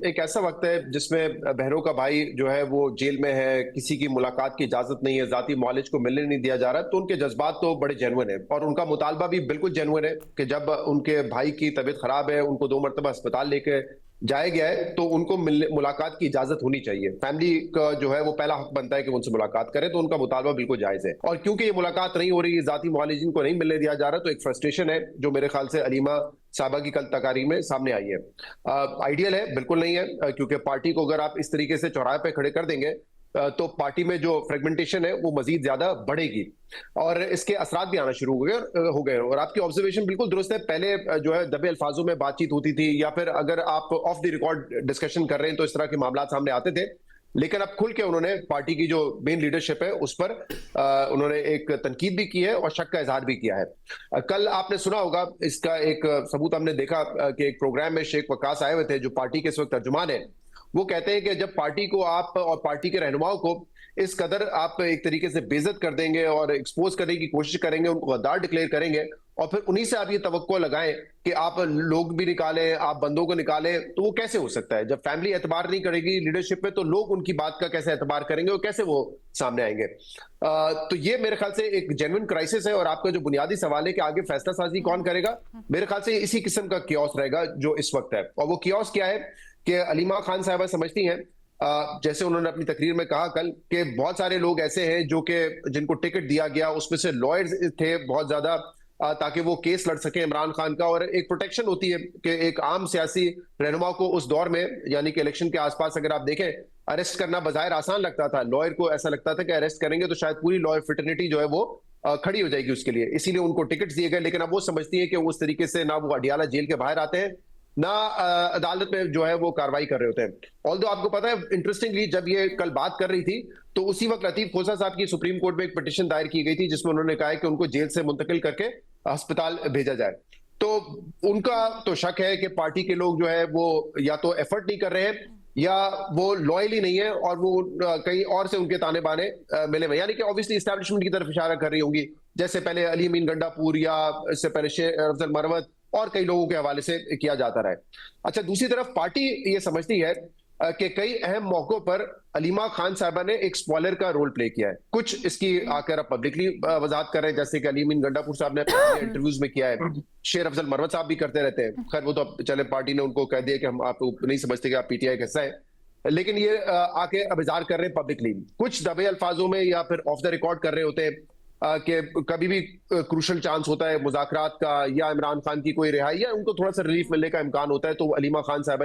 एक ऐसा वक्त है जिसमें बहनों का भाई जो है वो जेल में है, किसी की मुलाकात की इजाजत नहीं है, जाती मौलिज को मिलने नहीं दिया जा रहा, तो उनके जज्बात तो बड़े जेन्युइन है और उनका मुतालबा भी बिल्कुल जेन्युइन है कि जब उनके भाई की तबीयत खराब है, उनको 2 मरतबा अस्पताल लेके जाया गया है, तो उनको मिलने मुलाकात की इजाजत होनी चाहिए। फैमिली का जो है वो पहला हक बनता है कि वो उनसे मुलाकात करे, तो उनका मुतालबा बिल्कुल जायज है। और क्योंकि ये मुलाकात नहीं हो रही, जाती मुआलिजीन को नहीं मिलने दिया जा रहा, तो एक फ्रस्ट्रेशन है जो मेरे ख्याल से अलीमा साहबा की कल तकारीर में सामने आई है। आइडियल है, बिल्कुल नहीं है, क्योंकि पार्टी को अगर आप इस तरीके से चौराहे पे खड़े कर देंगे तो पार्टी में जो फ्रेगमेंटेशन है वो मजीद ज्यादा बढ़ेगी और इसके असरात भी आना शुरू हो गए। और आपकी ऑब्जर्वेशन बिल्कुल दुरुस्त है। पहले जो है दबे अल्फाजों में बातचीत होती थी, या फिर अगर आप ऑफ द रिकॉर्ड डिस्कशन कर रहे हैं तो इस तरह के मामला सामने आते थे। लेकिन अब खुल के उन्होंने पार्टी की जो मेन लीडरशिप है उस पर उन्होंने एक तनकीद भी की है और शक का इजहार भी किया है। कल आपने सुना होगा, इसका एक सबूत हमने देखा कि एक प्रोग्राम में शेख वकास आए हुए थे जो पार्टी के इस वक्त तर्जुमान है। वो कहते हैं कि जब पार्टी को आप और पार्टी के रहनुमाओं को इस कदर आप एक तरीके से बेइज्जत कर देंगे और एक्सपोज करने की कोशिश करेंगे, उनको गद्दार डिक्लेयर करेंगे और फिर उन्हीं से आप ये तवक्को लगाएं कि आप लोग भी निकालें, आप बंदों को निकालें, तो वो कैसे हो सकता है? जब फैमिली एतबार नहीं करेगी लीडरशिप पे, तो लोग उनकी बात का कैसे एतबार करेंगे और कैसे वो सामने आएंगे? तो ये मेरे ख्याल से एक जेन्युइन क्राइसिस है। और आपका जो बुनियादी सवाल है कि आगे फैसला साजी कौन करेगा, मेरे ख्याल से इसी किस्म का कियोस रहेगा जो इस वक्त है। और वो कियोस क्या है कि अलीमा खान साहबा समझती हैं, जैसे उन्होंने अपनी तकरीर में कहा कल, कि बहुत सारे लोग ऐसे हैं जो कि जिनको टिकट दिया गया, उसमें से लॉयर्स थे बहुत ज्यादा, ताकि वो केस लड़ सके इमरान खान का। और एक प्रोटेक्शन होती है कि एक आम सियासी रहनुमा को उस दौर में, यानी कि इलेक्शन के आसपास अगर आप देखें, अरेस्ट करना बजाय आसान लगता था। लॉयर को ऐसा लगता था कि अरेस्ट करेंगे तो शायद पूरी लॉयर फिटर्निटी जो है वो खड़ी हो जाएगी उसके लिए, इसीलिए उनको टिकट दिए गए। लेकिन अब वो समझती है कि उस तरीके से ना वो अडियाला जेल के बाहर आते हैं, ना अदालत में जो है वो कार्रवाई कर रहे होते हैं। ऑल्दो आपको पता है, इंटरेस्टिंगली जब ये कल बात कर रही थी तो उसी वक्त लतीफ खोसा साहब की सुप्रीम कोर्ट में एक पिटीशन दायर की गई थी जिसमें उन्होंने कहा है कि उनको जेल से मुंतकिल करके अस्पताल भेजा जाए। तो उनका तो शक है कि पार्टी के लोग जो है वो या तो एफर्ट नहीं कर रहे हैं या वो लॉयल ही नहीं है और वो कहीं और से उनके ताने बाने मिले हुए, यानी कि ऑब्वियसली एस्टैब्लिशमेंट की तरफ इशारा कर रही होंगी, जैसे पहले अली अमीन गंडापुर या इससे पहले शेख अफजल मरवत और कई लोगों के हवाले से किया जाता रहा है। अच्छा, दूसरी तरफ पार्टी ये समझती है कि कई अहम मौकों पर अलीमा खान साहबा ने एक स्पॉइलर का रोल प्ले किया है। कुछ इसकी आकर अब पब्लिकली वजाहत कर रहे हैं, जैसे कि अली अमीन गंडापुर साहब ने अपने इंटरव्यूज में किया है, शेर अफजल मरवत साहब भी करते रहते हैं। खैर वो तो चले, पार्टी ने उनको कह दिया कि हम आप नहीं समझते कि आप पीटीआई का हिस्सा है, लेकिन ये आके अब इज़हार कर रहे हैं पब्लिकली, कुछ दबे अल्फाजों में या फिर ऑफ द रिकॉर्ड कर रहे होते हैं कि कभी भी क्रूशल चांस होता है मुज़ाकरात का या इमरान खान की कोई रिहाई या उनको थोड़ा सा रिलीफ मिलने का इम्कान होता है, तो अलीमा खान साहब